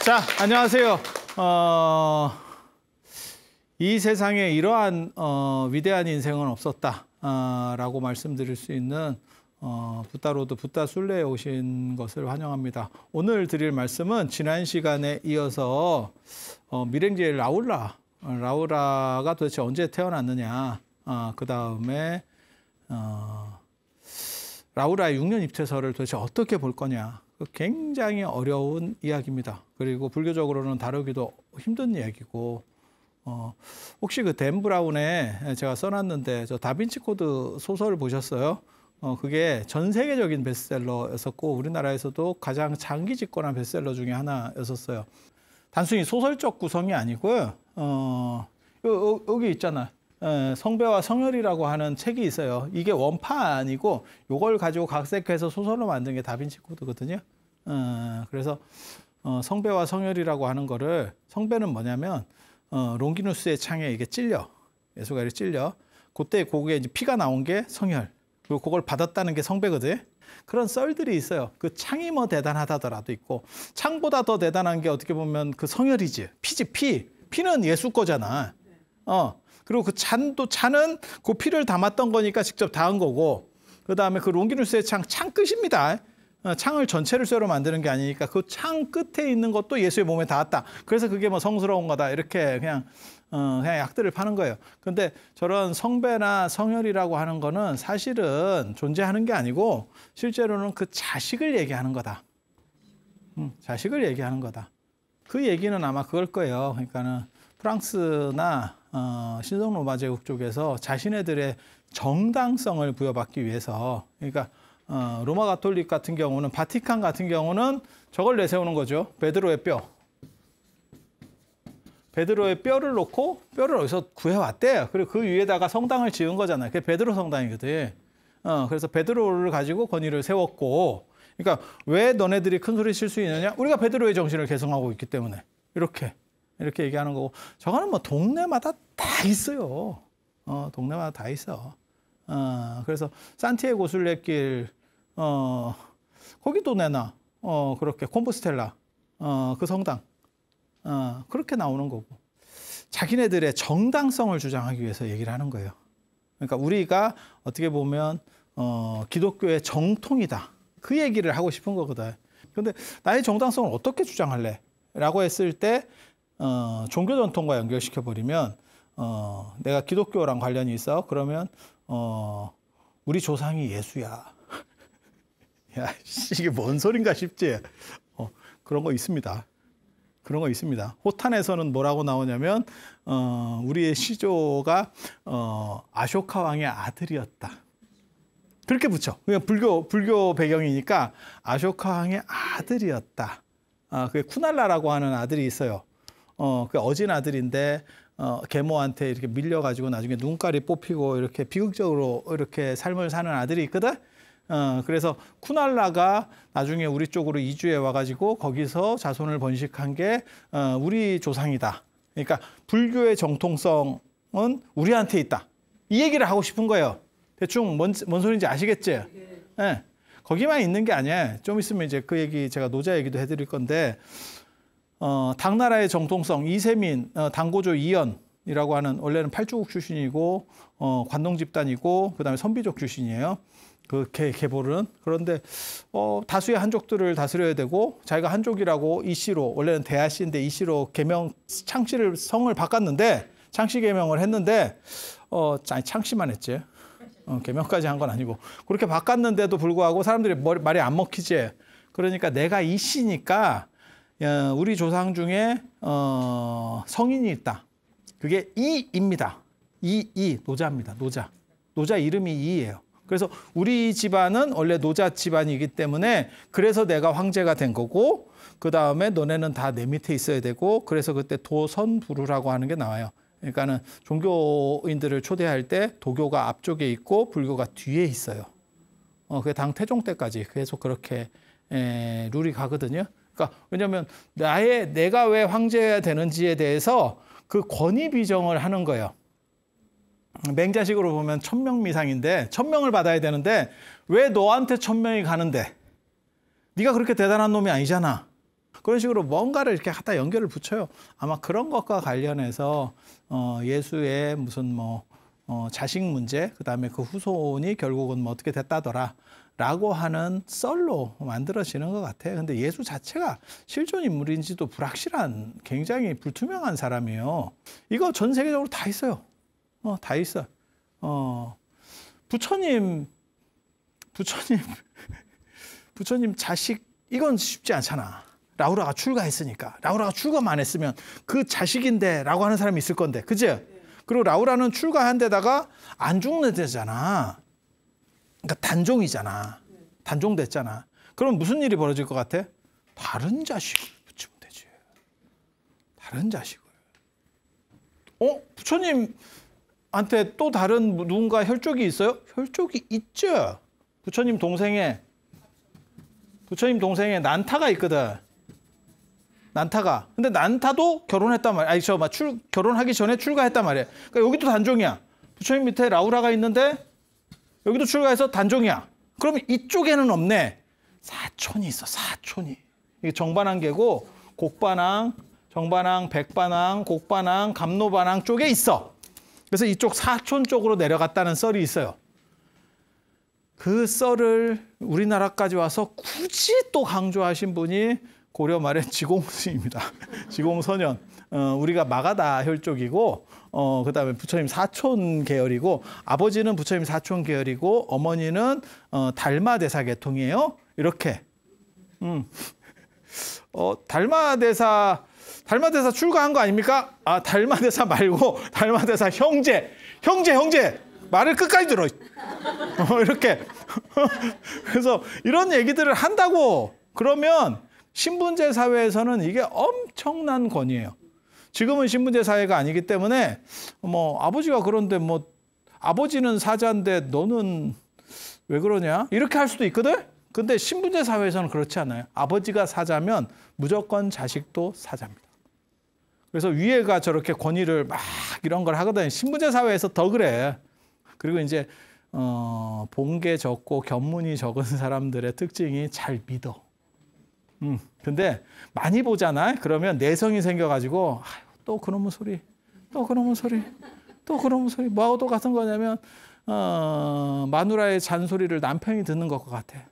자, 안녕하세요. 이 세상에 이러한 위대한 인생은 없었다 라고 말씀드릴 수 있는 붓다로드 붓다술래에 오신 것을 환영합니다. 오늘 드릴 말씀은 지난 시간에 이어서 밀행지의 라우라가 도대체 언제 태어났느냐, 그 다음에 라우라의 6년 입퇴서를 도대체 어떻게 볼 거냐, 굉장히 어려운 이야기입니다. 그리고 불교적으로는 다루기도 힘든 이야기고, 혹시 그 댄 브라운에 제가 써놨는데 저 다빈치 코드 소설을 보셨어요? 그게 전 세계적인 베스트셀러였었고 우리나라에서도 가장 장기 집권한 베스트셀러 중에 하나였었어요. 단순히 소설적 구성이 아니고요. 여기 있잖아. 성배와 성혈이라고 하는 책이 있어요. 이게 원판이고 이걸 가지고 각색해서 소설로 만든 게 다빈치 코드거든요. 그래서 성배와 성혈이라고 하는 거를, 성배는 뭐냐면 롱기누스의 창에 이게 찔려, 예수가 이렇게 찔려, 그때 거기에 이제 피가 나온 게 성혈, 그리고 그걸 받았다는 게 성배거든. 그런 썰들이 있어요. 그 창이 뭐 대단하다더라도 있고, 창보다 더 대단한 게 어떻게 보면 그 성혈이지. 피지. 피는 예수 거잖아. 그리고 그 찬은 그 피를 담았던 거니까 직접 닿은 거고, 그 다음에 그 롱기누스의 창 끝입니다. 창을 전체를 쇠로 만드는 게 아니니까 그 창 끝에 있는 것도 예수의 몸에 닿았다. 그래서 그게 뭐 성스러운 거다. 이렇게 그냥 약들을 파는 거예요. 근데 저런 성배나 성혈이라고 하는 거는 사실은 존재하는 게 아니고 실제로는 그 자식을 얘기하는 거다. 자식을 얘기하는 거다. 그 얘기는 아마 그걸 거예요. 그러니까는 프랑스나 신성 로마 제국 쪽에서 자신네들의 정당성을 부여받기 위해서, 그러니까 로마 가톨릭 같은 경우는, 바티칸 같은 경우는 저걸 내세우는 거죠. 베드로의 뼈. 베드로의 뼈를 놓고, 뼈를 어디서 구해왔대요. 그리고 그 위에다가 성당을 지은 거잖아요. 그게 베드로 성당이거든. 그래서 베드로를 가지고 권위를 세웠고, 그러니까 왜 너네들이 큰 소리 칠 수 있느냐? 우리가 베드로의 정신을 계승하고 있기 때문에. 이렇게 얘기하는 거고, 저거는 뭐 동네마다 다 있어요. 동네마다 다 있어. 그래서 산티아고 순례길, 거기도 내나, 그렇게 콤포스텔라, 그 성당, 그렇게 나오는 거고, 자기네들의 정당성을 주장하기 위해서 얘기를 하는 거예요. 그러니까 우리가 어떻게 보면 기독교의 정통이다, 그 얘기를 하고 싶은 거거든. 근데 나의 정당성을 어떻게 주장할래? 라고 했을 때 종교 전통과 연결시켜 버리면, 내가 기독교랑 관련이 있어. 그러면 우리 조상이 예수야. 야, 이게 뭔 소린가 싶지? 그런 거 있습니다. 그런 거 있습니다. 호탄에서는 뭐라고 나오냐면, 우리의 시조가 아쇼카 왕의 아들이었다. 그렇게 붙여. 그냥 불교 배경이니까 아쇼카 왕의 아들이었다. 그게 쿠날라라고 하는 아들이 있어요. 그 어진 아들인데, 계모한테 이렇게 밀려가지고 나중에 눈깔이 뽑히고 이렇게 비극적으로 이렇게 삶을 사는 아들이 있거든. 그래서 쿠날라가 나중에 우리 쪽으로 이주해 와가지고 거기서 자손을 번식한 게 우리 조상이다. 그러니까 불교의 정통성은 우리한테 있다. 이 얘기를 하고 싶은 거예요. 대충 뭔 소리인지 아시겠지? 네. 거기만 있는 게 아니야. 좀 있으면 이제 그 얘기, 제가 노자 얘기도 해드릴 건데, 당나라의 정통성, 이세민, 당고조 이연이라고 하는, 원래는 팔주국 출신이고, 관동 집단이고, 그 다음에 선비족 출신이에요. 그 계보는. 그런데 다수의 한족들을 다스려야 되고, 자기가 한족이라고 이씨로, 원래는 대하씨인데 이씨로 창씨를 성을 바꿨는데, 창씨 계명을 했는데, 창씨만 했지. 계명까지 한 건 아니고, 그렇게 바꿨는데도 불구하고 사람들이 말이 안 먹히지. 그러니까 내가 이씨니까 우리 조상 중에 성인이 있다. 그게 이입니다. 노자입니다. 노자 이름이 이예요. 그래서 우리 집안은 원래 노자 집안이기 때문에, 그래서 내가 황제가 된 거고, 그 다음에 너네는 다 내 밑에 있어야 되고, 그래서 그때 도선부루라고 하는 게 나와요. 그러니까는 종교인들을 초대할 때 도교가 앞쪽에 있고 불교가 뒤에 있어요. 그게 당 태종 때까지 계속 그렇게 룰이 가거든요. 그러니까 왜냐하면 내가 왜 황제가 되는지에 대해서 그 권위 비정을 하는 거예요. 맹자식으로 보면 1000명미상인데 1000명을 받아야 되는데 왜 너한테 1000명이 가는데? 네가 그렇게 대단한 놈이 아니잖아. 그런 식으로 뭔가를 이렇게 갖다 연결을 붙여요. 아마 그런 것과 관련해서 예수의 무슨 뭐 자식 문제, 그다음에 그 후손이 결국은 뭐 어떻게 됐다더라 라고 하는 썰로 만들어지는 것 같아요. 근데 예수 자체가 실존 인물인지도 불확실한, 굉장히 불투명한 사람이에요. 이거 전 세계적으로 다 있어요. 다 있어. 부처님 자식, 이건 쉽지 않잖아. 라우라가 출가했으니까. 라우라가 출가만 안 했으면 그 자식인데 라고 하는 사람이 있을 건데. 그치? 그리고 라우라는 출가한 데다가 안 죽는 데잖아. 그러니까 단종이잖아. 단종됐잖아. 그럼 무슨 일이 벌어질 것 같아? 다른 자식을 붙이면 되지. 다른 자식을. 부처님한테 또 다른 누군가 혈족이 있어요? 혈족이 있죠. 부처님 동생에 난타가 있거든. 난타가. 근데 난타도 결혼했단 말이야. 결혼하기 전에 출가했단 말이야. 그러니까 여기도 단종이야. 부처님 밑에 라우라가 있는데 여기도 출가해서 단종이야. 그러면 이쪽에는 없네. 사촌이 있어. 사촌이. 이게 정반항계고 곡반항, 정반항, 백반항, 곡반항, 감노반항 쪽에 있어. 그래서 이쪽 사촌 쪽으로 내려갔다는 썰이 있어요. 그 썰을 우리나라까지 와서 굳이 또 강조하신 분이 고려 말의 지공스입니다. 지공선현. 우리가 마가다 혈족이고, 그다음에 부처님 사촌 계열이고, 아버지는 부처님 사촌 계열이고, 어머니는 달마대사 계통이에요. 이렇게. 달마대사 출가한 거 아닙니까? 아, 달마대사 말고 달마대사 형제. 말을 끝까지 들어. 이렇게. 그래서 이런 얘기들을 한다고 그러면 신분제 사회에서는 이게 엄청난 권위예요. 지금은 신분제 사회가 아니기 때문에 뭐 아버지가 그런데 뭐 아버지는 사자인데 너는 왜 그러냐? 이렇게 할 수도 있거든. 근데 신분제 사회에서는 그렇지 않아요. 아버지가 사자면 무조건 자식도 사자입니다. 그래서 위에가 저렇게 권위를 막 이런 걸 하거든. 신분제 사회에서 더 그래. 그리고 이제 본계 적고 견문이 적은 사람들의 특징이 잘 믿어. 근데 많이 보잖아. 그러면 내성이 생겨가지고 또 그놈의 소리, 또 그놈의 소리, 또 그놈의 소리. 뭐하고 똑같은 거냐면 마누라의 잔소리를 남편이 듣는 것 같아.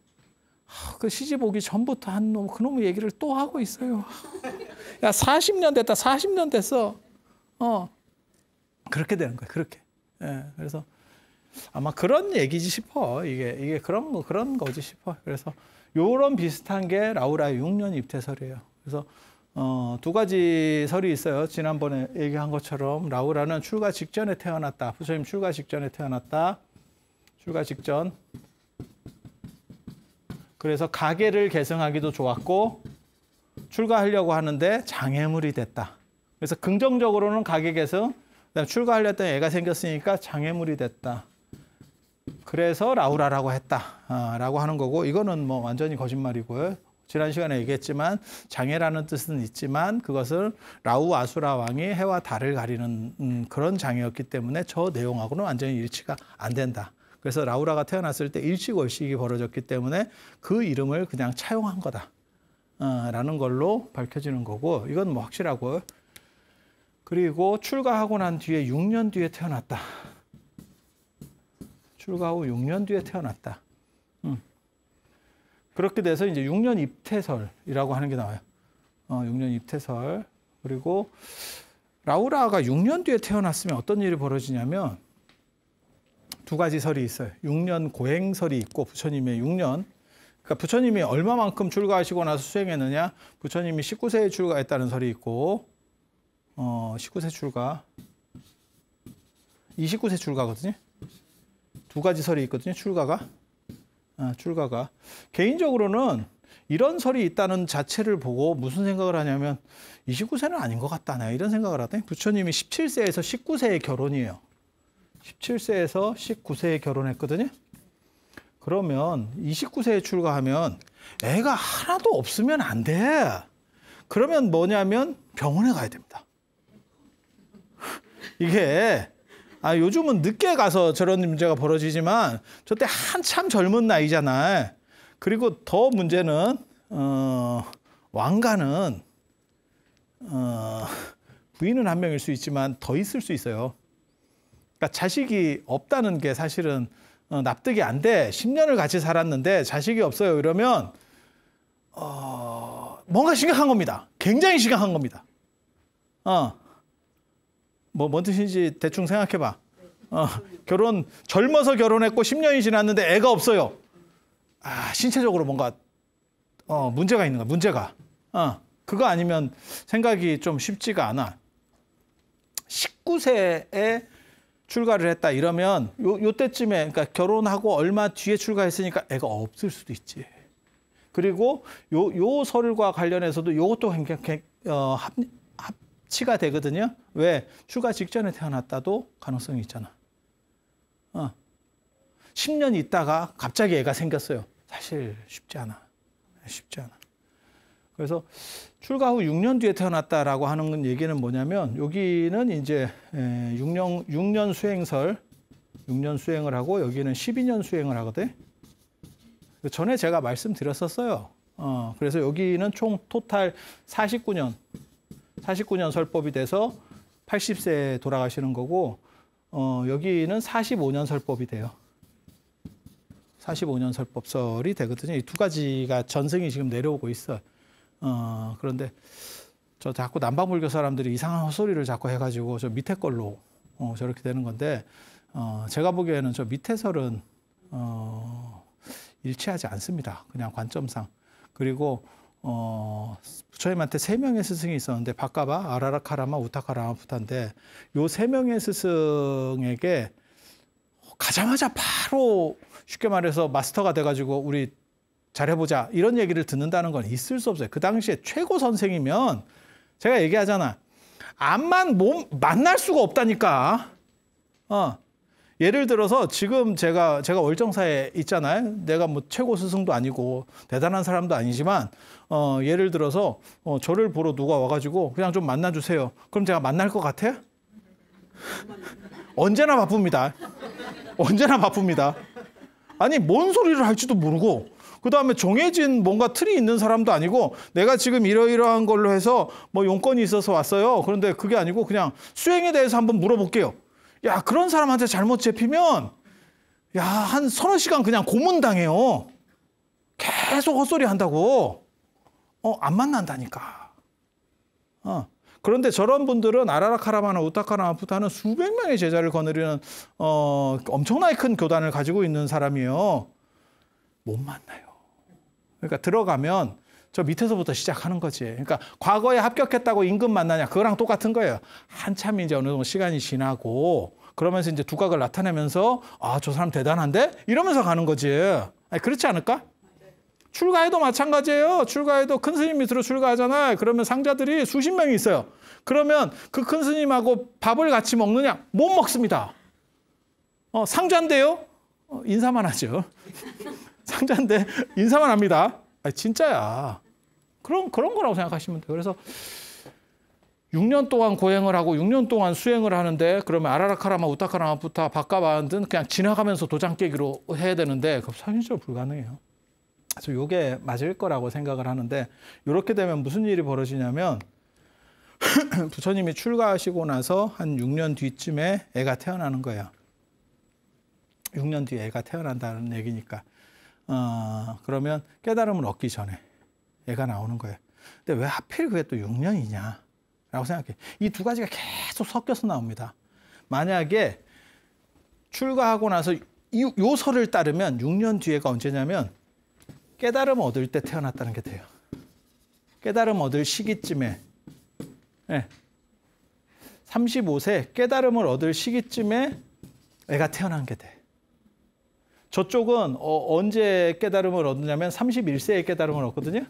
그 시집 오기 전부터 한 놈, 그놈의 얘기를 또 하고 있어요. 야, 40년 됐다. 40년 됐어. 그렇게 되는 거야. 그렇게. 예, 그래서 아마 그런 얘기지 싶어. 이게 그런 거지 싶어. 그래서 요런 비슷한 게 라우라의 6년 입퇴설이에요. 그래서 두 가지 설이 있어요. 지난번에 얘기한 것처럼 라우라는 출가 직전에 태어났다. 부처님 출가 직전에 태어났다. 출가 직전. 그래서 가계를 계승하기도 좋았고 출가하려고 하는데 장애물이 됐다. 그래서 긍정적으로는 가계 계승, 그다음에 출가하려 했더니 애가 생겼으니까 장애물이 됐다. 그래서 라우라라고 했다라고 하는 거고, 이거는 뭐 완전히 거짓말이고요. 지난 시간에 얘기했지만 장애라는 뜻은 있지만 그것은 라우 아수라 왕이 해와 달을 가리는 그런 장애였기 때문에 저 내용하고는 완전히 일치가 안 된다. 그래서 라우라가 태어났을 때 일식월식이 벌어졌기 때문에 그 이름을 그냥 차용한 거다 라는 걸로 밝혀지는 거고, 이건 뭐 확실하고요. 그리고 출가하고 난 뒤에 6년 뒤에 태어났다. 출가 후 6년 뒤에 태어났다. 그렇게 돼서 이제 6년 입퇴설이라고 하는 게 나와요. 6년 입퇴설. 그리고 라우라가 6년 뒤에 태어났으면 어떤 일이 벌어지냐면 두 가지 설이 있어요. 6년 고행설이 있고 부처님의 6년. 그러니까 부처님이 얼마만큼 출가하시고 나서 수행했느냐. 부처님이 19세에 출가했다는 설이 있고 19세 출가. 29세 출가거든요. 두 가지 설이 있거든요. 출가가. 개인적으로는 이런 설이 있다는 자체를 보고 무슨 생각을 하냐면 29세는 아닌 것 같다. 내가 이런 생각을 하더니 부처님이 17세에서 19세의 결혼이에요. 17세에서 19세에 결혼했거든요. 그러면 29세에 출가하면 애가 하나도 없으면 안 돼. 그러면 뭐냐면 병원에 가야 됩니다. 이게 요즘은 늦게 가서 저런 문제가 벌어지지만 저때 한참 젊은 나이잖아. 그리고 더 문제는 왕가는 부인은 한 명일 수 있지만 더 있을 수 있어요. 그러니까 자식이 없다는 게 사실은 납득이 안 돼. 10년을 같이 살았는데 자식이 없어요. 이러면 뭔가 심각한 겁니다. 굉장히 심각한 겁니다. 뭔 뜻인지 대충 생각해봐. 젊어서 결혼했고 10년이 지났는데 애가 없어요. 신체적으로 뭔가 문제가 있는 거야. 문제가. 그거 아니면 생각이 좀 쉽지가 않아. 19세에 출가를 했다 이러면 요때쯤에, 그러니까 결혼하고 얼마 뒤에 출가했으니까 애가 없을 수도 있지. 그리고 요 설과 관련해서도 요것도 굉장히 합치가 되거든요. 왜? 출가 직전에 태어났다도 가능성이 있잖아. 10년 있다가 갑자기 애가 생겼어요. 사실 쉽지 않아. 쉽지 않아. 그래서 출가 후 6년 뒤에 태어났다라고 하는 얘기는 뭐냐면, 여기는 이제 6년 수행설, 6년 수행을 하고 여기는 12년 수행을 하거든. 전에 제가 말씀드렸었어요. 그래서 여기는 총 토탈 49년 설법이 돼서 80세에 돌아가시는 거고, 여기는 45년 설법이 돼요. 45년 설법설이 되거든요. 이 두 가지가 전승이 지금 내려오고 있어. 그런데 저 자꾸 남방불교 사람들이 이상한 헛소리를 자꾸 해가지고 저 밑에 걸로 저렇게 되는 건데, 제가 보기에는 저 밑에 설은 일치하지 않습니다. 그냥 관점상. 그리고 부처님한테 3명의 스승이 있었는데, 바까바, 아라라카라마, 우타카라마 부타인데, 요 3명의 스승에게 가자마자 바로 쉽게 말해서 마스터가 돼가지고 우리 잘해보자 이런 얘기를 듣는다는 건 있을 수 없어요. 그 당시에 최고 선생이면, 제가 얘기하잖아, 암만 만날 수가 없다니까. 예를 들어서 지금 제가 월정사에 있잖아요. 내가 뭐 최고 스승도 아니고 대단한 사람도 아니지만, 예를 들어서 저를 보러 누가 와가지고 그냥 좀 만나주세요. 그럼 제가 만날 것 같아요? 언제나 바쁩니다. 언제나 바쁩니다. 아니, 뭔 소리를 할지도 모르고, 그 다음에 정해진 뭔가 틀이 있는 사람도 아니고, 내가 지금 이러이러한 걸로 해서 뭐 용건이 있어서 왔어요. 그런데 그게 아니고 그냥 수행에 대해서 한번 물어볼게요. 야, 그런 사람한테 잘못 잡히면 한 서너 시간 그냥 고문당해요. 계속 헛소리 한다고. 안 만난다니까. 그런데 저런 분들은 아라라카라마나 우타카라마 부타는 수백 명의 제자를 거느리는 엄청나게 큰 교단을 가지고 있는 사람이에요. 못 만나요. 그러니까 들어가면 저 밑에서부터 시작하는 거지. 그러니까 과거에 합격했다고 임금 만나냐, 그거랑 똑같은 거예요. 한참 이제 어느 정도 시간이 지나고 그러면서 이제 두각을 나타내면서, 저 사람 대단한데? 이러면서 가는 거지. 아니, 그렇지 않을까? 출가해도 마찬가지예요. 출가해도 큰 스님 밑으로 출가하잖아요. 그러면 상자들이 수십 명이 있어요. 그러면 그 큰 스님하고 밥을 같이 먹느냐? 못 먹습니다. 상자인데요? 인사만 하죠. 상자인데 인사만 합니다. 진짜야. 그런 거라고 생각하시면 돼요. 그래서 6년 동안 고행을 하고 6년 동안 수행을 하는데, 그러면 아라라카라마, 우타카라마, 부타, 바까바는 그냥 지나가면서 도장 깨기로 해야 되는데, 그건 현실적으로 불가능해요. 그래서 이게 맞을 거라고 생각을 하는데, 이렇게 되면 무슨 일이 벌어지냐면, 부처님이 출가하시고 나서 한 6년 뒤쯤에 애가 태어나는 거예요. 6년 뒤에 애가 태어난다는 얘기니까. 그러면 깨달음을 얻기 전에 애가 나오는 거예요. 근데 왜 하필 그게 또 6년이냐 라고 생각해. 이 두 가지가 계속 섞여서 나옵니다. 만약에 출가하고 나서 요 설을 따르면 6년 뒤에가 언제냐면, 깨달음 얻을 때 태어났다는 게 돼요. 깨달음 얻을 시기쯤에, 35세 깨달음을 얻을 시기쯤에 애가 태어난 게 돼. 저쪽은 언제 깨달음을 얻느냐면 31세에 깨달음을 얻거든요.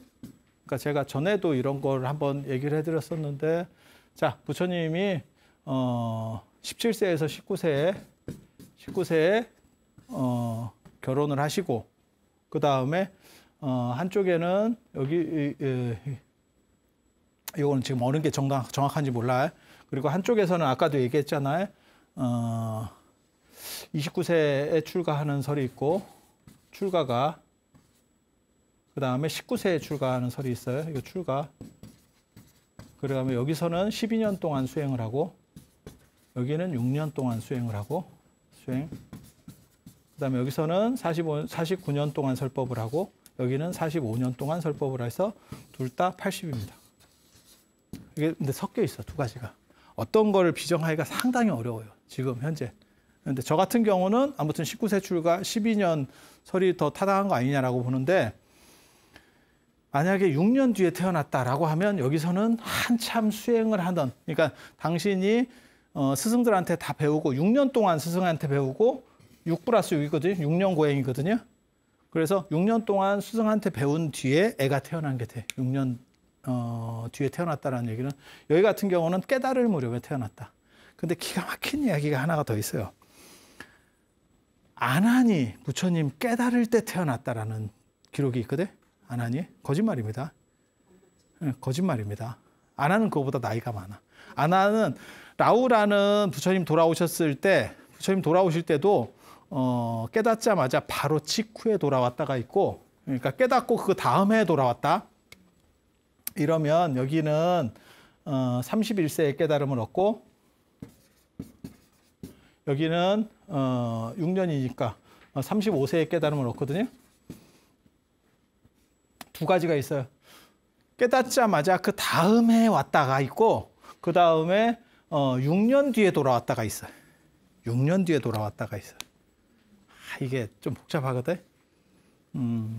그러니까 제가 전에도 이런 걸 한번 얘기를 해드렸었는데, 자, 부처님이 17세에서 19세에 결혼을 하시고, 그 다음에 한쪽에는 여기 이거는 지금 어느 게 정확한지 몰라요. 그리고 한쪽에서는 아까도 얘기했잖아요. 29세에 출가하는 설이 있고, 출가가 그 다음에 19세에 출가하는 설이 있어요. 이거 출가. 그다음에 여기서는 12년 동안 수행을 하고 여기는 6년 동안 수행을 하고 수행. 그다음에 여기서는 49년 동안 설법을 하고 여기는 45년 동안 설법을 해서 둘 다 80입니다. 이게 근데 섞여 있어, 두 가지가. 어떤 거를 비정하기가 상당히 어려워요, 지금 현재. 근데 저 같은 경우는 아무튼 19세 출가 12년 설이 더 타당한 거 아니냐라고 보는데, 만약에 6년 뒤에 태어났다라고 하면 여기서는 한참 수행을 하던, 그러니까 당신이 스승들한테 다 배우고 6년 동안 스승한테 배우고 6 플러스 6이거든요. 6년 고행이거든요. 그래서 6년 동안 스승한테 배운 뒤에 애가 태어난 게 돼. 6년 뒤에 태어났다라는 얘기는, 여기 같은 경우는 깨달을 무렵에 태어났다. 근데 기가 막힌 이야기가 하나가 더 있어요. 아나니 부처님 깨달을 때 태어났다라는 기록이 있거든. 아나니 거짓말입니다. 거짓말입니다. 아나는 그거보다 나이가 많아. 아나는 라우라는 부처님 돌아오셨을 때, 부처님 돌아오실 때도 깨닫자마자 바로 직후에 돌아왔다가 있고, 그러니까 깨닫고 그 다음에 돌아왔다. 이러면 여기는 31세에 깨달음을 얻고 여기는 6년이니까 35세에 깨달음을 얻거든요. 두 가지가 있어요. 깨닫자마자 그 다음에 왔다가 있고 그 다음에 6년 뒤에 돌아왔다가 있어요. 6년 뒤에 돌아왔다가 있어요. 이게 좀 복잡하거든.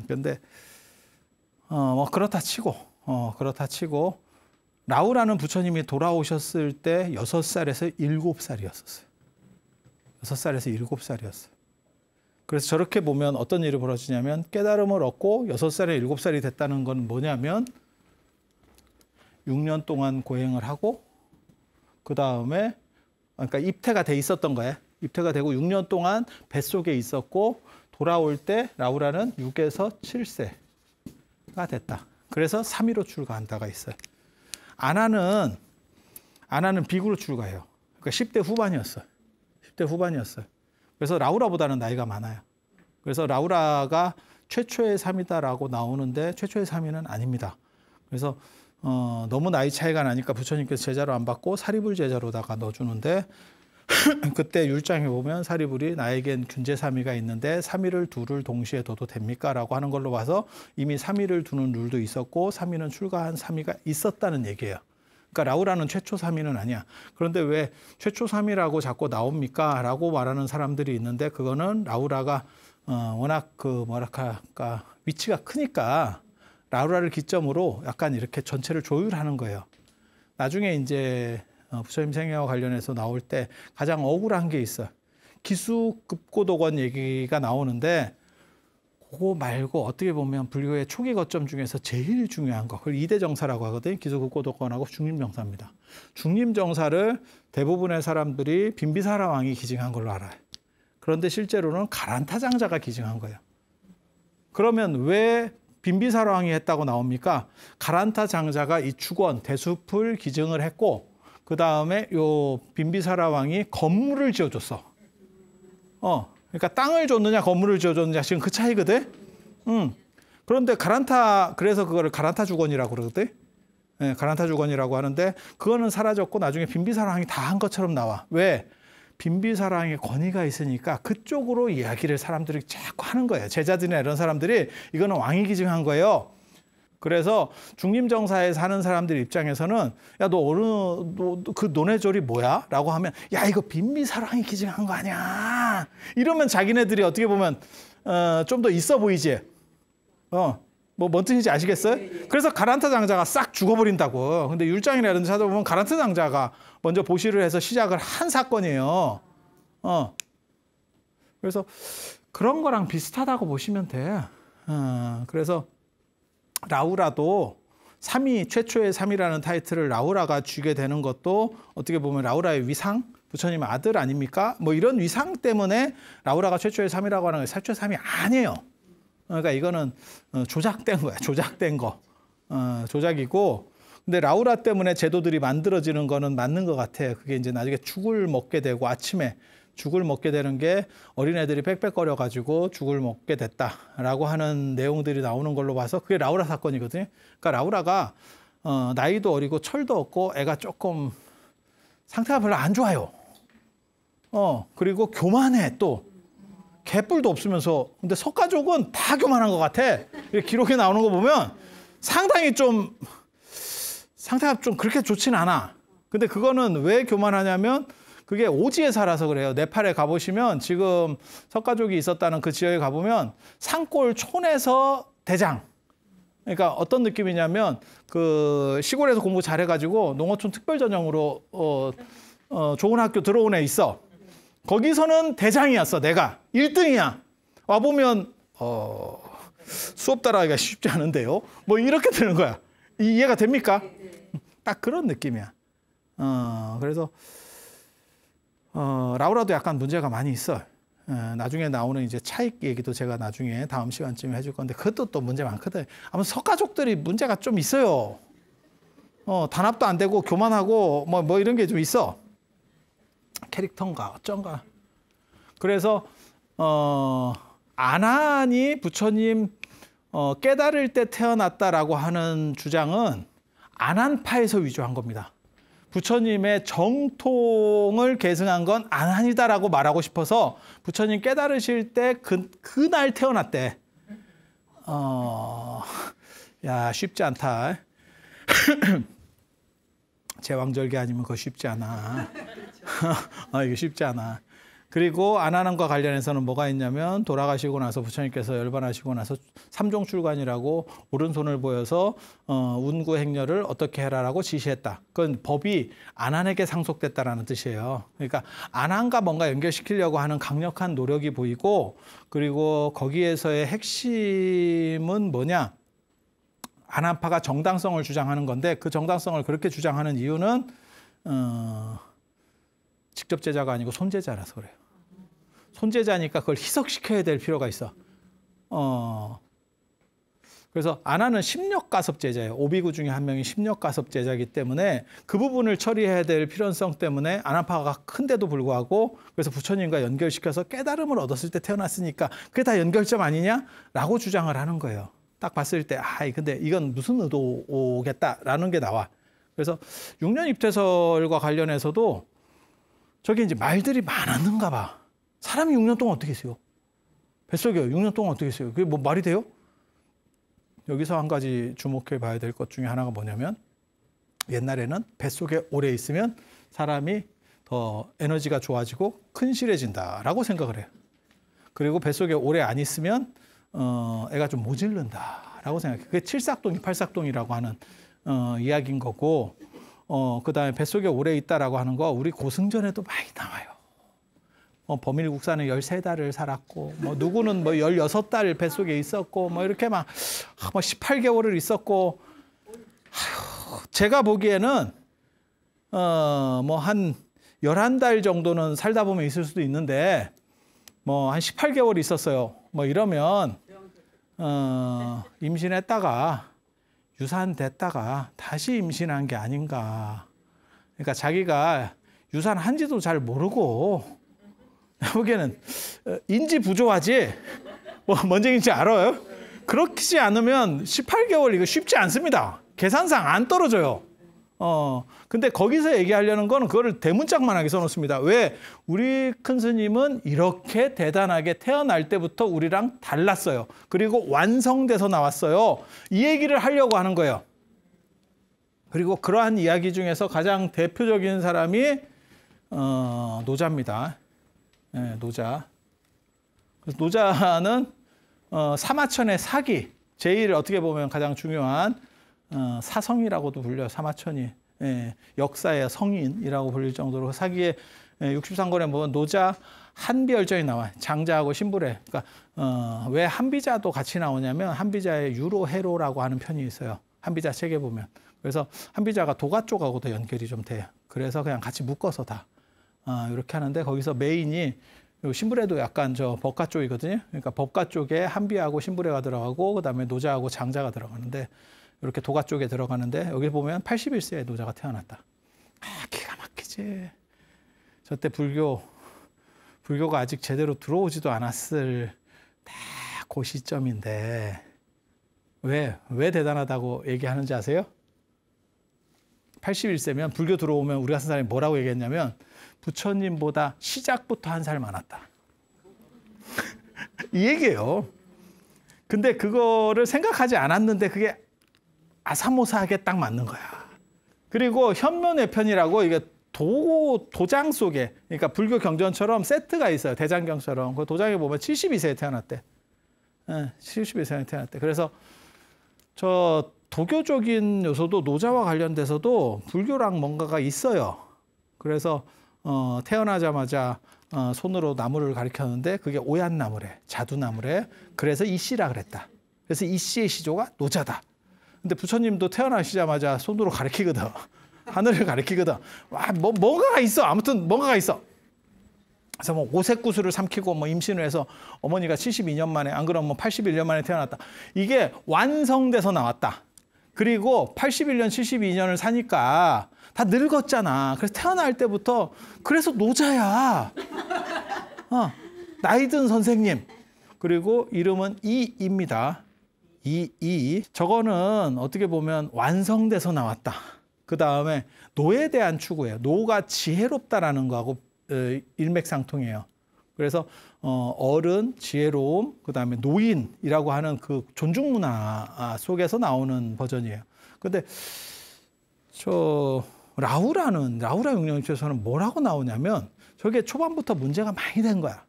근데 뭐 그렇다 치고 라우라는 부처님이 돌아오셨을 때 6살에서 7살이었었어요. 6살에서 7살이었어요. 그래서 저렇게 보면 어떤 일이 벌어지냐면, 깨달음을 얻고 6살에 7살이 됐다는 건 뭐냐면 6년 동안 고행을 하고 그 다음에 그러니까 입퇴가 돼 있었던 거예요. 입퇴가 되고 6년 동안 뱃속에 있었고 돌아올 때 라우라는 6에서 7세가 됐다. 그래서 3위로 출가한다가 있어요. 아나는 비구로 출가해요. 그러니까 10대 후반이었어요. 10대 후반이었어요. 그래서 라우라보다는 나이가 많아요. 그래서 라우라가 최초의 3위다라고 나오는데 최초의 3위는 아닙니다. 그래서 너무 나이 차이가 나니까 부처님께서 제자로 안 받고 사리불 제자로다가 넣어주는데 그때 율장에 보면 사리불이 나에겐 균제 3위가 있는데 3위를 둘을 동시에 둬도 됩니까? 라고 하는 걸로 봐서 이미 3위를 두는 룰도 있었고 3위는 출가한 3위가 있었다는 얘기예요. 그러니까 라우라는 최초 3위는 아니야. 그런데 왜 최초 3위라고 자꾸 나옵니까? 라고 말하는 사람들이 있는데, 그거는 라우라가 워낙 위치가 크니까 라우라를 기점으로 약간 이렇게 전체를 조율하는 거예요. 나중에 이제 부처님 생애와 관련해서 나올 때 가장 억울한 게 있어. 기수급고독원 얘기가 나오는데, 그거 말고 어떻게 보면 불교의 초기 거점 중에서 제일 중요한 거, 그걸 2대 정사라고 하거든요. 기수급고독원하고 중림정사입니다. 중림정사를 대부분의 사람들이 빈비사라 왕이 기증한 걸로 알아요. 그런데 실제로는 가란타 장자가 기증한 거예요. 그러면 왜 빈비사라 왕이 했다고 나옵니까? 가란타 장자가 이 축원, 대숲을 기증을 했고, 그 다음에 요 빈비사라 왕이 건물을 지어줬어. 그러니까 땅을 줬느냐 건물을 지어줬느냐 지금 그 차이거든. 그런데 그래서 그거를 가란타 주건이라고 그러거든. 네, 가란타 주건이라고 하는데 그거는 사라졌고 나중에 빈비사라 왕이 다 한 것처럼 나와. 왜? 빈비사라 왕의 권위가 있으니까 그쪽으로 이야기를 사람들이 자꾸 하는 거예요. 제자들이나 이런 사람들이 이거는 왕이 기증한 거예요. 그래서 중림정사에 사는 사람들 입장에서는 야, 그 논해졸이 뭐야? 라고 하면 야, 이거 빈비사랑이 기증한 거 아니야? 이러면 자기네들이 어떻게 보면 좀 더 있어 보이지? 뭔 뜻인지 아시겠어요? 그래서 가란타 장자가 싹 죽어버린다고. 근데 율장이나 이런 데 찾아보면 가란타 장자가 먼저 보시를 해서 시작을 한 사건이에요. 그래서 그런 거랑 비슷하다고 보시면 돼. 그래서 라우라도 3위, 최초의 3위라는 타이틀을 라우라가 쥐게 되는 것도 어떻게 보면 라우라의 위상, 부처님의 아들 아닙니까? 뭐 이런 위상 때문에 라우라가 최초의 3위라고 하는 게 최초의 3위 아니에요. 그러니까 이거는 조작된 거야. 조작된 거. 조작이고. 근데 라우라 때문에 제도들이 만들어지는 거는 맞는 것 같아요. 그게 이제 나중에 죽을 먹게 되고 아침에 죽을 먹게 되는 게 어린애들이 빽빽거려 가지고 죽을 먹게 됐다라고 하는 내용들이 나오는 걸로 봐서 그게 라우라 사건이거든요. 그러니까 라우라가 나이도 어리고 철도 없고 애가 조금 상태가 별로 안 좋아요. 그리고 교만해 또. 개뿔도 없으면서. 근데 석가족은 다 교만한 것 같아. 기록에 나오는 거 보면 상당히 좀 상태가 좀 그렇게 좋진 않아. 근데 그거는 왜 교만하냐면 그게 오지에 살아서 그래요. 네팔에 가보시면 지금 석가족이 있었다는 그 지역에 가보면 산골 촌에서 대장. 그러니까 어떤 느낌이냐면 그 시골에서 공부 잘해가지고 농어촌 특별전형으로 좋은 학교 들어온 애 있어. 거기서는 대장이었어. 내가 1등이야. 와보면 수업 따라하기가 쉽지 않은데요. 뭐 이렇게 되는 거야. 이해가 됩니까? 딱 그런 느낌이야. 그래서 라우라도 약간 문제가 많이 있어. 나중에 나오는 이제 차익 얘기도 제가 나중에 다음 시간쯤에 해줄 건데 그것도 또 문제 많거든. 아무튼 석가족들이 문제가 좀 있어요. 단합도 안 되고 교만하고 뭐 이런 게 좀 있어. 캐릭터인가 어쩐가. 그래서 아난이 부처님 깨달을 때 태어났다라고 하는 주장은 아난파에서 위조한 겁니다. 부처님의 정통을 계승한 건 아난이다라고 말하고 싶어서 부처님 깨달으실 때 그날 태어났대. 야 쉽지 않다. 제왕절개 아니면 그거 쉽지 않아. 이거 쉽지 않아. 그리고 아난과 관련해서는 뭐가 있냐면 돌아가시고 나서 부처님께서 열반하시고 나서 삼종출관이라고 오른손을 보여서 운구 행렬을 어떻게 해라라고 지시했다. 그건 법이 아난에게 상속됐다라는 뜻이에요. 그러니까 아난과 뭔가 연결시키려고 하는 강력한 노력이 보이고 그리고 거기에서의 핵심은 뭐냐? 아난파가 정당성을 주장하는 건데 그 정당성을 그렇게 주장하는 이유는 직접 제자가 아니고 손제자라서 그래요. 손제자니까 그걸 희석시켜야 될 필요가 있어. 그래서 아난은 심력가섭 제자예요. 오비구 중에 한 명이 심력가섭 제자이기 때문에 그 부분을 처리해야 될 필요성 때문에 아난파가 큰데도 불구하고 그래서 부처님과 연결시켜서 깨달음을 얻었을 때 태어났으니까 그게 다 연결점 아니냐라고 주장을 하는 거예요. 딱 봤을 때 근데 이건 무슨 의도겠다라는 게 나와. 그래서 6년 입퇴설과 관련해서도 저게 이제 말들이 많았는가 봐. 사람이 6년 동안 어떻게 했어요? 뱃속에 6년 동안 어떻게 했어요? 그게 뭐 말이 돼요? 여기서 한 가지 주목해 봐야 될 것 중에 하나가 뭐냐면 옛날에는 뱃속에 오래 있으면 사람이 더 에너지가 좋아지고 큰실해진다라고 생각을 해요. 그리고 뱃속에 오래 안 있으면 애가 좀 모질른다라고 생각해요. 그게 칠삭동이 팔삭동이라고 하는 이야기인 거고 그다음에 뱃속에 오래 있다라고 하는 거 우리 고승전에도 많이 나와요. 범일국사는 13달을 살았고 누구는 16달 뱃속에 있었고 이렇게 막 18개월을 있었고 제가 보기에는 한 11달 정도는 살다 보면 있을 수도 있는데 한 18개월 있었어요. 이러면 임신했다가 유산됐다가 다시 임신한 게 아닌가. 그러니까 자기가 유산한지도 잘 모르고 보기에는 인지 부조하지 뭔 얘기인지 알아요? 그렇지 않으면 18개월 이거 쉽지 않습니다. 계산상 안 떨어져요. 근데 거기서 얘기하려는 거는 그거를 대문짝만하게 써놓습니다. 왜? 우리 큰 스님은 이렇게 대단하게 태어날 때부터 우리랑 달랐어요. 그리고 완성돼서 나왔어요. 이 얘기를 하려고 하는 거예요. 그리고 그러한 이야기 중에서 가장 대표적인 사람이 노자입니다. 네, 노자. 그래서 노자는 사마천의 사기, 제일 어떻게 보면 가장 중요한 사성이라고도 불려요. 사마천이 역사의 성인이라고 불릴 정도로 사기의 63권에 보면 노자 한비열전이 나와요. 장자하고 신불에. 그러니까 왜 한비자도 같이 나오냐면 한비자의 유로해로라고 하는 편이 있어요. 한비자 책에 보면. 그래서 한비자가 도가 쪽하고도 연결이 좀 돼요. 그래서 그냥 같이 묶어서 다 이렇게 하는데 거기서 메인이 신불에도 약간 법가 쪽이거든요. 그러니까 법가 쪽에 한비하고 신불에가 들어가고 그다음에 노자하고 장자가 들어가는데 이렇게 도가 쪽에 들어가는데 여기 보면 81세에 노자가 태어났다. 기가 막히지. 저때 불교 불교가 아직 제대로 들어오지도 않았을 딱 그 시점인데 왜 대단하다고 얘기하는지 아세요? 81세면 불교 들어오면 우리 같은 사람이 뭐라고 얘기했냐면 부처님보다 시작부터 한 살 많았다. 이 얘기예요. 근데 그거를 생각하지 않았는데 그게 아사모사하게 딱 맞는 거야. 그리고 현묘내편이라고 이게 도장 속에, 그러니까 불교 경전처럼 세트가 있어요. 대장경처럼. 그 도장에 보면 72세에 태어났대. 72세에 태어났대. 그래서 저 도교적인 요소도 노자와 관련돼서도 불교랑 뭔가가 있어요. 그래서 태어나자마자 손으로 나무를 가리켰는데 그게 오얏나무래, 자두나무래. 그래서 이씨라 그랬다. 그래서 이씨의 시조가 노자다. 근데 부처님도 태어나시자마자 손으로 가리키거든. 하늘을 가리키거든. 와, 뭔가가 있어. 아무튼 뭔가가 있어. 그래서 뭐 오색구슬을 삼키고 뭐 임신을 해서 어머니가 72년 만에, 안 그러면 뭐 81년 만에 태어났다. 이게 완성돼서 나왔다. 그리고 81년, 72년을 사니까 다 늙었잖아. 그래서 태어날 때부터 그래서 노자야. 나이 든 선생님. 그리고 이름은 이입니다. 저거는 어떻게 보면 완성돼서 나왔다. 그 다음에 노에 대한 추구예요. 노가 지혜롭다라는 거하고 일맥상통해요. 그래서 어른, 지혜로움, 그 다음에 노인이라고 하는 그 존중 문화 속에서 나오는 버전이에요. 근데 저 라우라 육령입체에서는 뭐라고 나오냐면 저게 초반부터 문제가 많이 된 거야.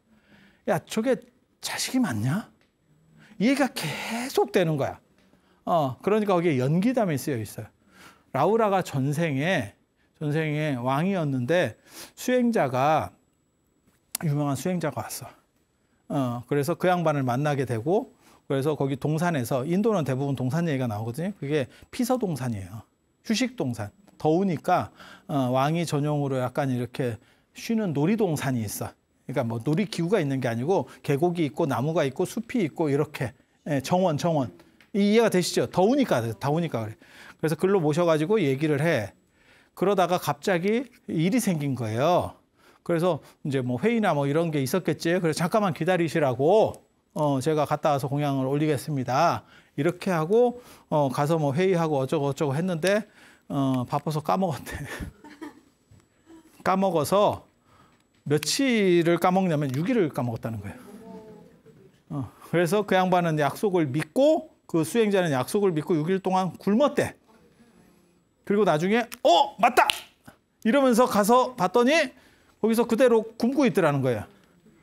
야, 저게 자식이 맞냐? 이 얘기가 계속 되는 거야. 그러니까 거기에 연기담이 쓰여 있어요. 라우라가 전생에 왕이었는데 유명한 수행자가 왔어. 그래서 그 양반을 만나게 되고, 그래서 거기 동산에서, 인도는 대부분 동산 얘기가 나오거든요. 그게 피서동산이에요. 휴식동산. 더우니까 왕이 전용으로 약간 이렇게 쉬는 놀이동산이 있어. 그러니까 뭐 놀이기구가 있는 게 아니고 계곡이 있고 나무가 있고 숲이 있고 이렇게 정원. 이해가 되시죠? 더우니까 그래. 그래서 글로 모셔가지고 얘기를 해. 그러다가 갑자기 일이 생긴 거예요. 그래서 이제 뭐 회의나 뭐 이런 게 있었겠지. 그래서 잠깐만 기다리시라고 제가 갔다 와서 공양을 올리겠습니다. 이렇게 하고 가서 뭐 회의하고 어쩌고 했는데 바빠서 까먹었대. 까먹어서 며칠을 까먹냐면 6일을 까먹었다는 거예요. 그래서 그 양반은 약속을 믿고, 그 수행자는 약속을 믿고 6일 동안 굶었대. 그리고 나중에 맞다! 이러면서 가서 봤더니 거기서 그대로 굶고 있더라는 거예요.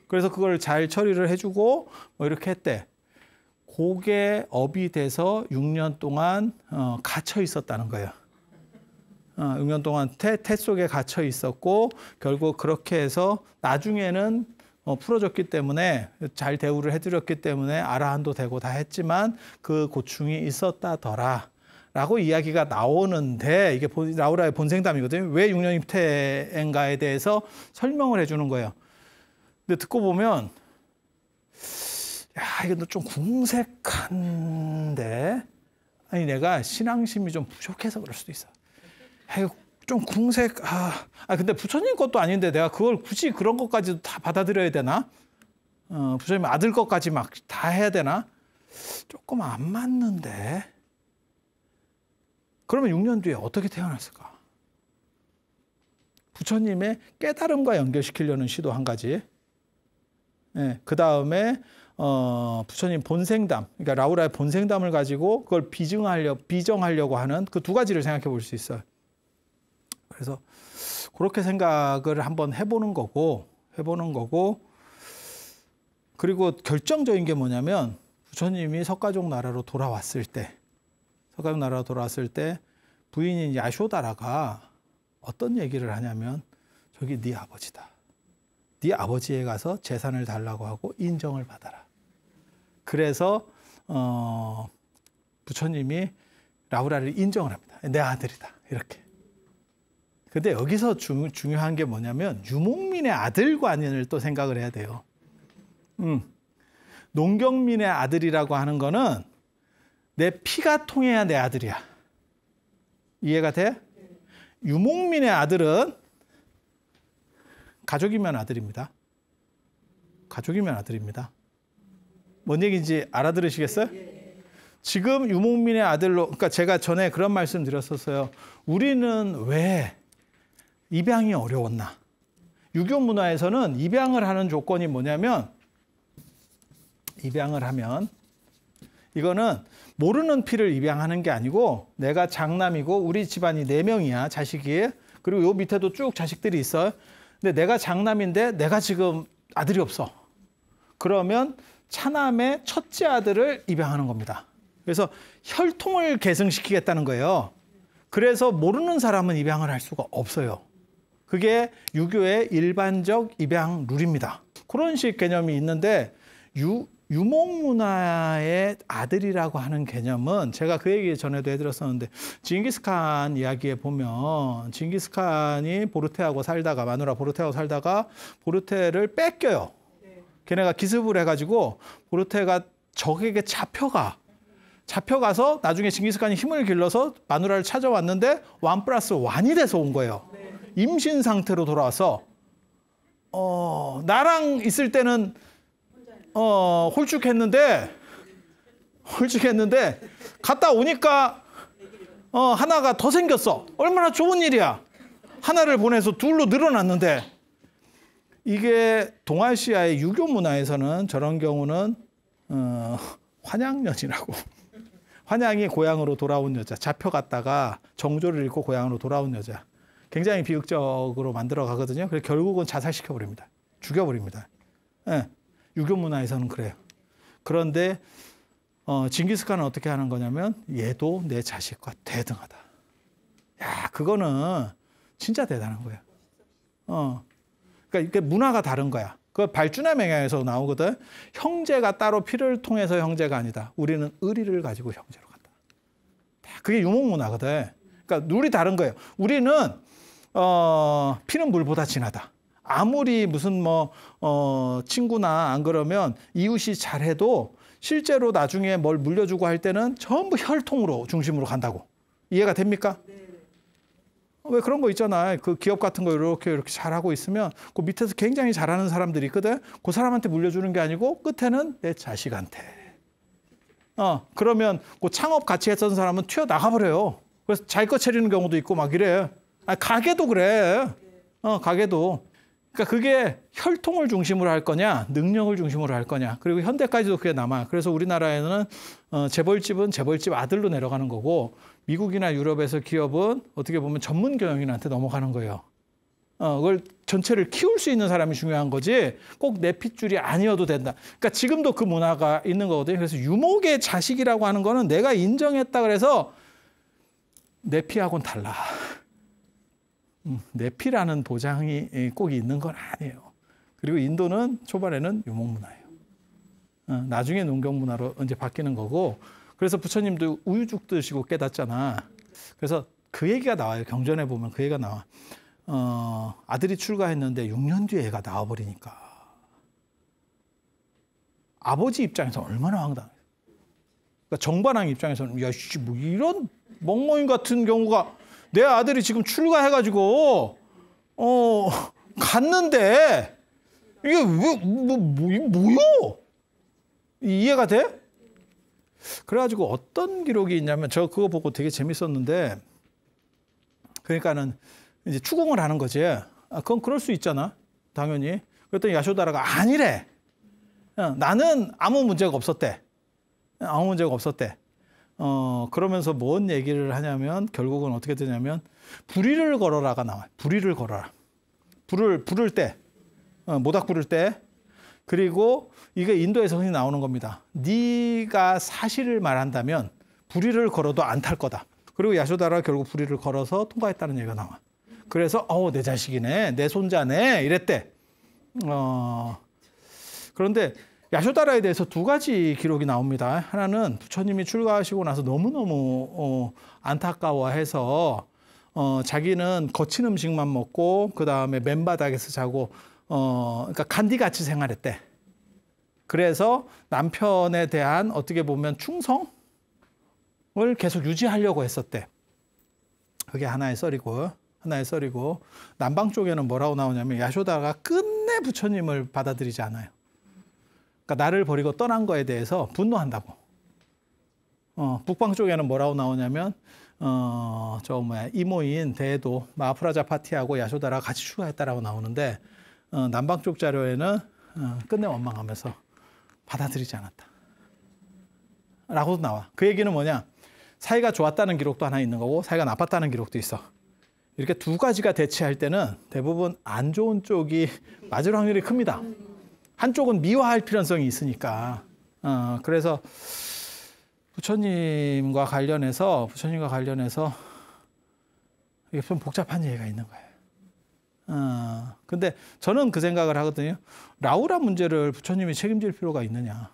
그래서 그걸 잘 처리를 해주고 뭐 이렇게 했대. 그게 업이 돼서 6년 동안 갇혀 있었다는 거예요. 6년 동안 태 속에 갇혀 있었고, 결국 그렇게 해서 나중에는 풀어줬기 때문에, 잘 대우를 해드렸기 때문에 아라한도 되고 다 했지만 그 고충이 있었다더라 라고 이야기가 나오는데, 이게 라우라의 본생담이거든요. 왜 6년 입퇴인가에 대해서 설명을 해주는 거예요. 근데 듣고 보면 이게 좀 궁색한데, 아니 내가 신앙심이 좀 부족해서 그럴 수도 있어. 이거 좀 궁색. 근데 부처님 것도 아닌데 내가 그걸 굳이 그런 것까지도 다 받아들여야 되나? 부처님 아들 것까지 막 다 해야 되나? 조금 안 맞는데. 그러면 6년 뒤에 어떻게 태어났을까? 부처님의 깨달음과 연결시키려는 시도 한 가지. 그 다음에 부처님 본생담, 그러니까 라우라의 본생담을 가지고 그걸 비정하려고 하는 그 두 가지를 생각해 볼 수 있어요. 그래서 그렇게 생각을 한번 해보는 거고, 그리고 결정적인 게 뭐냐면 부처님이 석가종 나라로 돌아왔을 때 부인인 야쇼다라가 어떤 얘기를 하냐면, 저기 네 아버지다. 네 아버지에 가서 재산을 달라고 하고 인정을 받아라. 그래서 부처님이 라우라를 인정을 합니다. 내 아들이다. 이렇게. 근데 여기서 중요한 게 뭐냐면 유목민의 아들관을 또 생각을 해야 돼요. 농경민의 아들이라고 하는 거는 내 피가 통해야 내 아들이야. 이해가 돼? 유목민의 아들은 가족이면 아들입니다. 가족이면 아들입니다. 뭔 얘기인지 알아들으시겠어요? 지금 유목민의 아들로, 그러니까 제가 전에 그런 말씀 드렸었어요. 우리는 왜 입양이 어려웠나? 유교 문화에서는 입양을 하는 조건이 뭐냐면, 입양을 하면 이거는 모르는 피를 입양하는 게 아니고 내가 장남이고 우리 집안이 4명이야, 자식이. 그리고 요 밑에도 쭉 자식들이 있어요. 근데 내가 장남인데 내가 지금 아들이 없어. 그러면 차남의 첫째 아들을 입양하는 겁니다. 그래서 혈통을 계승시키겠다는 거예요. 그래서 모르는 사람은 입양을 할 수가 없어요. 그게 유교의 일반적 입양 룰입니다. 그런 식 개념이 있는데 유목 문화의 아들이라고 하는 개념은 제가 그 얘기 전에도 해드렸었는데 징기스칸 이야기에 보면 징기스칸이 보르테하고 살다가 마누라 보르테하고 살다가 보르테를 뺏겨요. 걔네가 기습을 해가지고 보르테가 적에게 잡혀가서 나중에 징기스칸이 힘을 길러서 마누라를 찾아왔는데 1+1이 돼서 온 거예요. 임신 상태로 돌아와서 나랑 있을 때는 홀쭉했는데 갔다 오니까 하나가 더 생겼어. 얼마나 좋은 일이야. 하나를 보내서 둘로 늘어났는데, 이게 동아시아의 유교 문화에서는 저런 경우는 환양년이라고. 환양이 고향으로 돌아온 여자, 잡혀갔다가 정조를 잃고 고향으로 돌아온 여자. 굉장히 비극적으로 만들어 가거든요. 그래서 결국은 자살시켜버립니다. 죽여버립니다. 네. 유교 문화에서는 그래요. 그런데 징기스칸은 어떻게 하는 거냐면 얘도 내 자식과 대등하다. 야, 그거는 진짜 대단한 거야. 그러니까 이게 문화가 다른 거야. 그 발주나 맹야에서 나오거든. 형제가 따로 피를 통해서 형제가 아니다. 우리는 의리를 가지고 형제로 간다. 그게 유목 문화거든. 그러니까 룰이 다른 거예요. 우리는 피는 물보다 진하다. 아무리 무슨 친구나 안 그러면 이웃이 잘해도 실제로 나중에 뭘 물려주고 할 때는 전부 혈통으로 중심으로 간다고. 이해가 됩니까? 왜 그런 거 있잖아. 그 기업 같은 거 이렇게 잘하고 있으면 그 밑에서 굉장히 잘하는 사람들이 있거든. 그 사람한테 물려주는 게 아니고 끝에는 내 자식한테. 그러면 그 창업 같이 했던 사람은 튀어나가버려요. 그래서 자기 거 차리는 경우도 있고 막 이래. 가게도 그래. 가게도. 그러니까 그게 혈통을 중심으로 할 거냐, 능력을 중심으로 할 거냐. 그리고 현대까지도 그게 남아. 그래서 우리나라에는 재벌집은 재벌집 아들로 내려가는 거고, 미국이나 유럽에서 기업은 어떻게 보면 전문 경영인한테 넘어가는 거예요. 그걸 전체를 키울 수 있는 사람이 중요한 거지 꼭 내 핏줄이 아니어도 된다. 그러니까 지금도 그 문화가 있는 거거든요. 그래서 유목의 자식이라고 하는 거는 내가 인정했다 그래서 내 피하고는 달라. 내 피라는 보장이 꼭 있는 건 아니에요. 그리고 인도는 초반에는 유목 문화예요. 나중에 농경 문화로 이제 바뀌는 거고, 그래서 부처님도 우유죽 드시고 깨닫잖아. 그래서 그 얘기가 나와요. 경전에 보면 그 얘기가 나와. 아들이 출가했는데 6년 뒤에 애가 나와버리니까 아버지 입장에서 얼마나 황당해요. 그러니까 정반왕 입장에서는 야, 뭐 이런 멍멍이 같은 경우가, 내 아들이 지금 출가해가지고 갔는데 이게 왜 뭐요? 이해가 돼? 그래가지고 어떤 기록이 있냐면, 저 그거 보고 되게 재밌었는데, 그러니까는 이제 추궁을 하는 거지. 그건 그럴 수 있잖아, 당연히. 그랬더니 야쇼다라가 아니래. 나는 아무 문제가 없었대. 아무 문제가 없었대. 그러면서 뭔 얘기를 하냐면 결국은 어떻게 되냐면 불의를 걸어라가 나와요. 불의를 걸어라. 불을 부를 때, 모닥 부를 때. 그리고 이게 인도에서 흔히 나오는 겁니다. 네가 사실을 말한다면 불의를 걸어도 안 탈 거다. 그리고 야쇼다라가 결국 불의를 걸어서 통과했다는 얘기가 나와. 그래서 내 자식이네, 내 손자네 이랬대. 그런데 야쇼다라에 대해서 2가지 기록이 나옵니다. 하나는 부처님이 출가하시고 나서 너무너무 안타까워해서 자기는 거친 음식만 먹고 그 다음에 맨바닥에서 자고 그러니까 간디같이 생활했대. 그래서 남편에 대한 어떻게 보면 충성을 계속 유지하려고 했었대. 그게 하나의 썰이고, 남방 쪽에는 뭐라고 나오냐면 야쇼다가 끝내 부처님을 받아들이지 않아요. 그러니까 나를 버리고 떠난 거에 대해서 분노한다고. 북방 쪽에는 뭐라고 나오냐면 이모인 대도 마하프라자 파티하고 야쇼다라가 같이 출가했다라고 나오는데 남방 쪽 자료에는 끝내 원망하면서 받아들이지 않았다. 라고도 나와. 그 얘기는 뭐냐? 사이가 좋았다는 기록도 하나 있는 거고 사이가 나빴다는 기록도 있어. 이렇게 두 가지가 대치할 때는 대부분 안 좋은 쪽이 맞을 확률이 큽니다. 한쪽은 미화할 필연성이 있으니까. 그래서 부처님과 관련해서 이게 좀 복잡한 얘기가 있는 거예요. 근데 저는 그 생각을 하거든요. 라우라 문제를 부처님이 책임질 필요가 있느냐.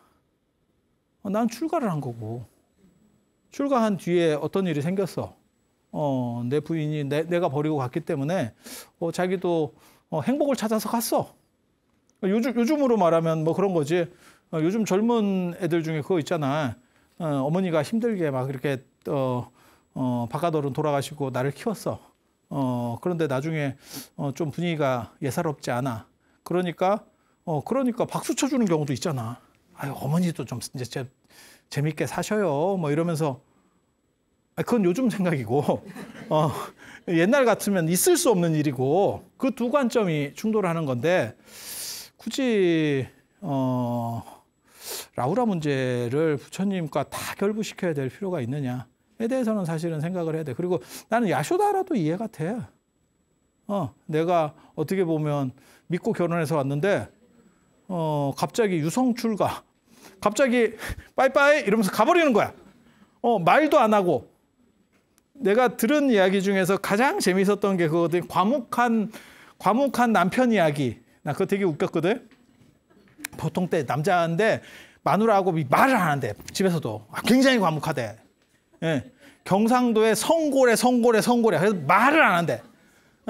난 출가를 한 거고. 출가한 뒤에 어떤 일이 생겼어. 내 부인이 내가 버리고 갔기 때문에 자기도 행복을 찾아서 갔어. 요즘으로 말하면 뭐 그런 거지. 요즘 젊은 애들 중에 그거 있잖아. 어머니가 힘들게 막 이렇게 바깥어른 돌아가시고 나를 키웠어. 그런데 나중에 좀 분위기가 예사롭지 않아. 그러니까 박수 쳐주는 경우도 있잖아. 아유, 어머니도 좀 이제 재밌게 사셔요. 뭐 이러면서. 그건 요즘 생각이고, 옛날 같으면 있을 수 없는 일이고, 그 두 관점이 충돌하는 건데, 굳이, 라우라 문제를 부처님과 다 결부시켜야 될 필요가 있느냐에 대해서는 사실은 생각을 해야 돼. 그리고 나는 야쇼다라도 이해가 돼. 내가 어떻게 보면 믿고 결혼해서 왔는데, 갑자기 유성 출가, 갑자기 빠이빠이 이러면서 가버리는 거야. 말도 안 하고. 내가 들은 이야기 중에서 가장 재밌었던 게 그거거든. 과묵한 남편 이야기. 나 그거 되게 웃겼거든. 보통 때 남자인데 마누라하고 말을 안 한대. 집에서도. 굉장히 과묵하대. 예. 경상도에 성고래. 그래서 말을 안 한대.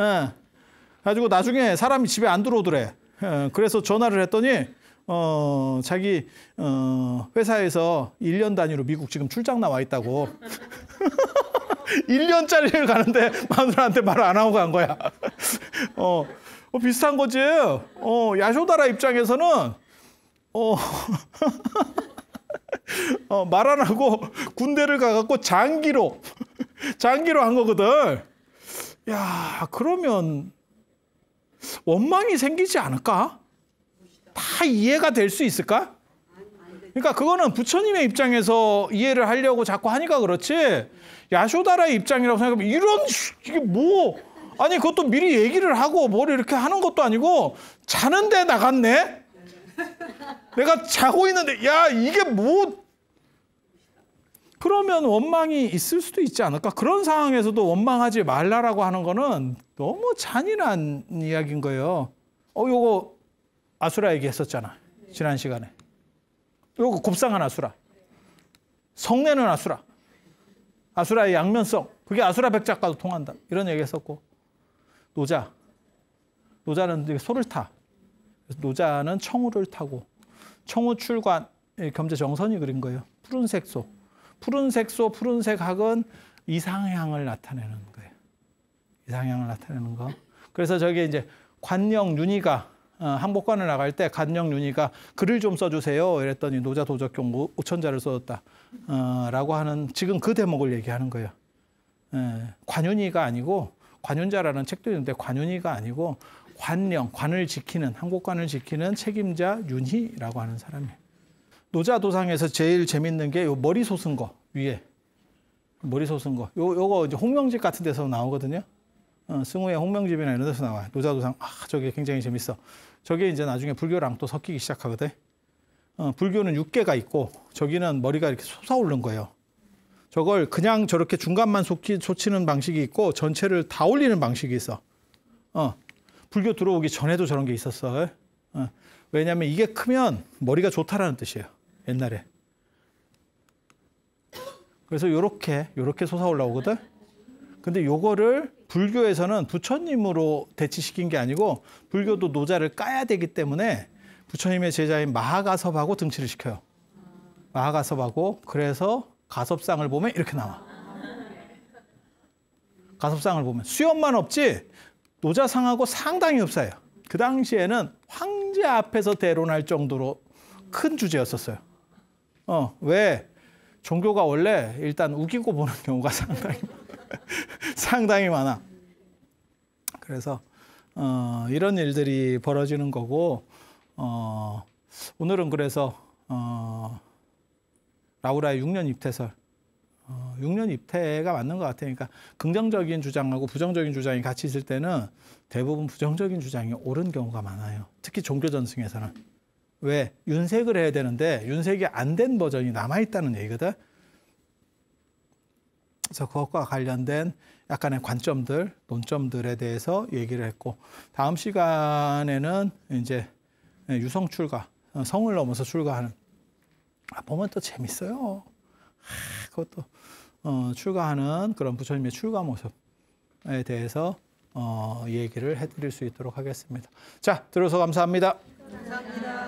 예. 가지고 나중에 사람이 집에 안 들어오더래. 예. 그래서 전화를 했더니 자기 회사에서 1년 단위로 미국 지금 출장 나와 있다고. 1년짜리를 가는데 마누라한테 말 안 하고 간 거야. 비슷한 거지. 야쇼다라 입장에서는 말 안 하고 군대를 가갖고 장기로 한 거거든. 야, 그러면 원망이 생기지 않을까? 다 이해가 될 수 있을까? 그러니까 그거는 부처님의 입장에서 이해를 하려고 자꾸 하니까 그렇지. 야쇼다라의 입장이라고 생각하면 이게 뭐 아니 그것도 미리 얘기를 하고 뭘 이렇게 하는 것도 아니고 자는데 나갔네. 내가 자고 있는데 야 이게 뭐 그러면 원망이 있을 수도 있지 않을까? 그런 상황에서도 원망하지 말라라고 하는 거는 너무 잔인한 이야기인 거예요. 요거 아수라 얘기했었잖아. 지난 시간에. 요거 곱상한 아수라. 성내는 아수라. 아수라의 양면성. 그게 아수라 백작과도 통한다. 이런 얘기 했었고. 노자는 소를 타. 노자는 청우를 타고. 청우 출관, 겸재 정선이 그린 거예요. 푸른색 소. 푸른색 학은 이상향을 나타내는 거예요. 이상향을 나타내는 거. 그래서 저게 이제 관영 윤희가 항복관을 나갈 때 관영 윤희가 글을 좀 써주세요. 이랬더니 노자 도적경 5천자를 써줬다. 라고 하는 지금 그 대목을 얘기하는 거예요. 관윤희가 아니고 관윤자라는 책도 있는데 관윤희가 아니고 관을 지키는 항복관을 지키는 책임자 윤희라고 하는 사람이에요. 노자 도상에서 제일 재밌는 게 요 머리 솟은 거 위에 머리 솟은 거 요거 이제 홍명집 같은 데서 나오거든요. 승우의 홍명집이나 이런 데서 나와요. 노자 도상 저게 굉장히 재밌어. 저게 이제 나중에 불교랑 또 섞이기 시작하거든. 불교는 6개가 있고 저기는 머리가 이렇게 솟아오른 거예요. 저걸 그냥 저렇게 중간만 솟치는 방식이 있고 전체를 다 올리는 방식이 있어. 불교 들어오기 전에도 저런 게 있었어. 왜냐하면 이게 크면 머리가 좋다라는 뜻이에요. 옛날에. 그래서 요렇게 솟아올라오거든. 근데 요거를 불교에서는 부처님으로 대치시킨 게 아니고 불교도 노자를 까야 되기 때문에 부처님의 제자인 마하가섭하고 등치를 시켜요. 마하가섭하고 그래서 가섭상을 보면 이렇게 나와. 가섭상을 보면 수염만 없지 노자상하고 상당히 흡사해요. 그 당시에는 황제 앞에서 대론할 정도로 큰 주제였었어요. 왜? 종교가 원래 일단 우기고 보는 경우가 상당히 많아. 그래서 이런 일들이 벌어지는 거고, 오늘은 그래서 라우라의 6년 입퇴설, 6년 입퇴가 맞는 것 같아요. 그러니까 긍정적인 주장하고 부정적인 주장이 같이 있을 때는 대부분 부정적인 주장이 옳은 경우가 많아요. 특히 종교 전승에서는. 왜? 윤색을 해야 되는데 윤색이 안 된 버전이 남아있다는 얘기거든. 그래서 그것과 관련된 약간의 관점들, 논점들에 대해서 얘기를 했고, 다음 시간에는 이제 유성 출가, 성을 넘어서 출가하는, 보면 또 재밌어요. 그것도 출가하는 그런 부처님의 출가 모습에 대해서 얘기를 해드릴 수 있도록 하겠습니다. 자, 들어서 감사합니다. 감사합니다.